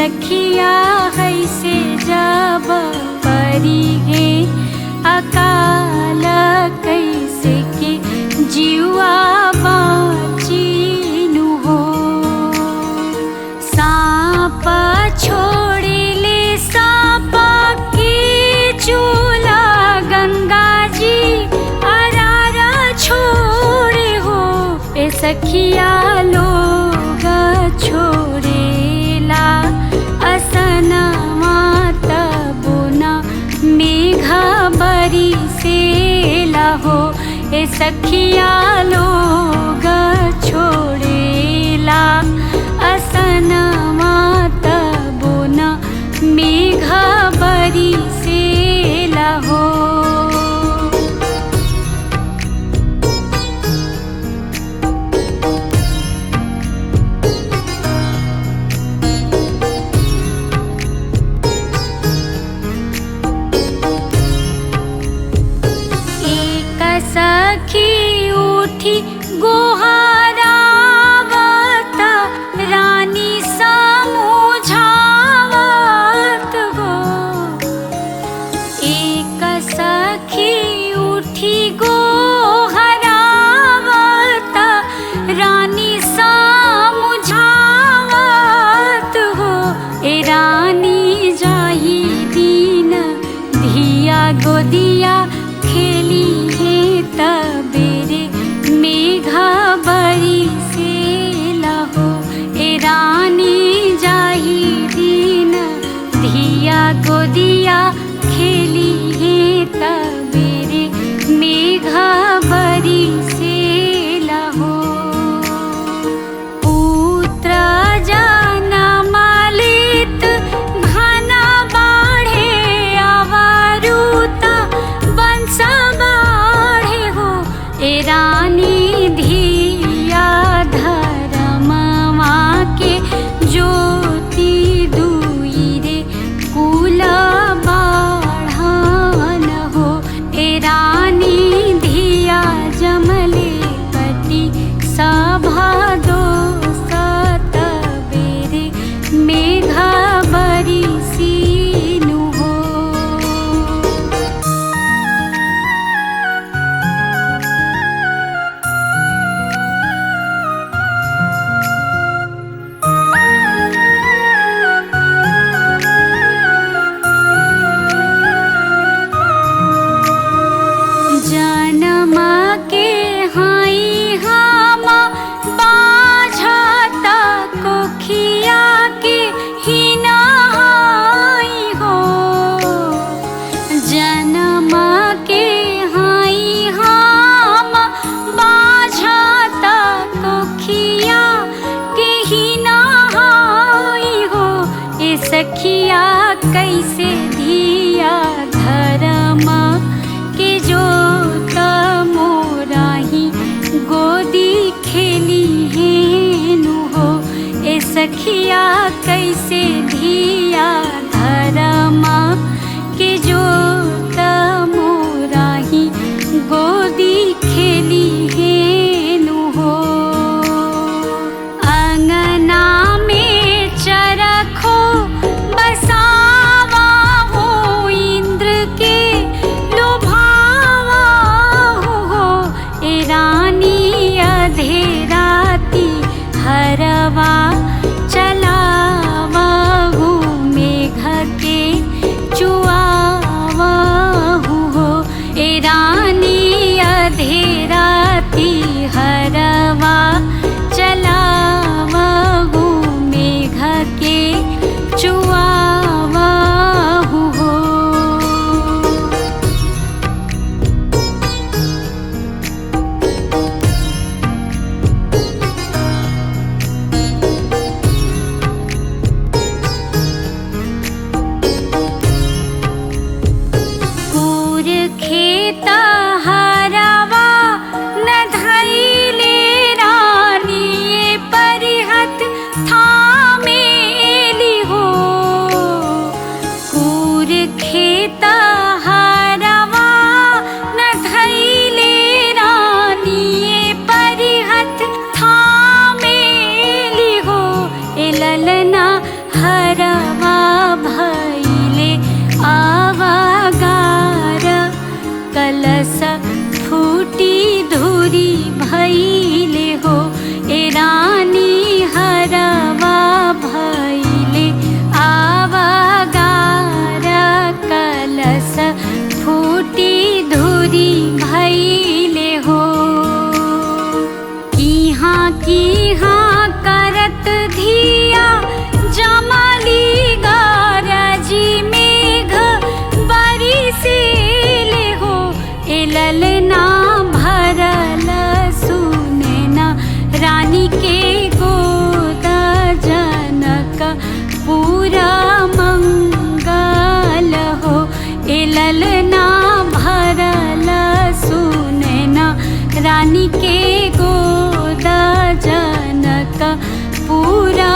सखिया है से जब परी गे अकाल कैसे के जीवा बाचीनु हो। सांप छोड़े ले सांप की चूला गंगा जी अरारा छोड़े हो। ए सखिया लोग छोड़ेला असना माता बोना मेघा बरी से लाहो। ए सखिया लोग छोड़ेला असना माता बोना मेघा बरी से लाहो। सखी उठी गोहारावत रानी समझावत गो। एक सखी उठी गोहारावत रानी समझावत हो। ए रानी जाही दीन धिया गोदिया खेली तबेरे मेघा बरी से लाहो। ए रानी जाही दीन धिया गोदिया खेली है तबेरे मेघा बरी से लाहो। पुत्र जनम लित घन बाढ़े अवरुता वंश ए रानी धिया धर्मवा के ज्योति दुई रे कुल बाढ़न हो। ए रानी धिया जमले कटी सभा दो सतबेरे मेघा बरी सीनु हो। जन्म के हाई हम बाझत कोखिया के हिना हाई हो। जन्म के हाई हम बाझत कोखिया के हिना हाई हो। ए सखिया कैसे धिया धर्म के जो मोराही गोदी खेली हेनु हो। ए सखिया कैसे धिया धर्म के जो मोराही गोदी खेली हेनु हो। अंगना में चरखो बसावा हो इंद्र के लुभावा हो। ए रानी अधेराती हरवा चलावा हो मेघ रानी के गोदा जनक पूरा मंगल हो। ए ललना भरल सुनैना रानी के गोदा जनक पूरा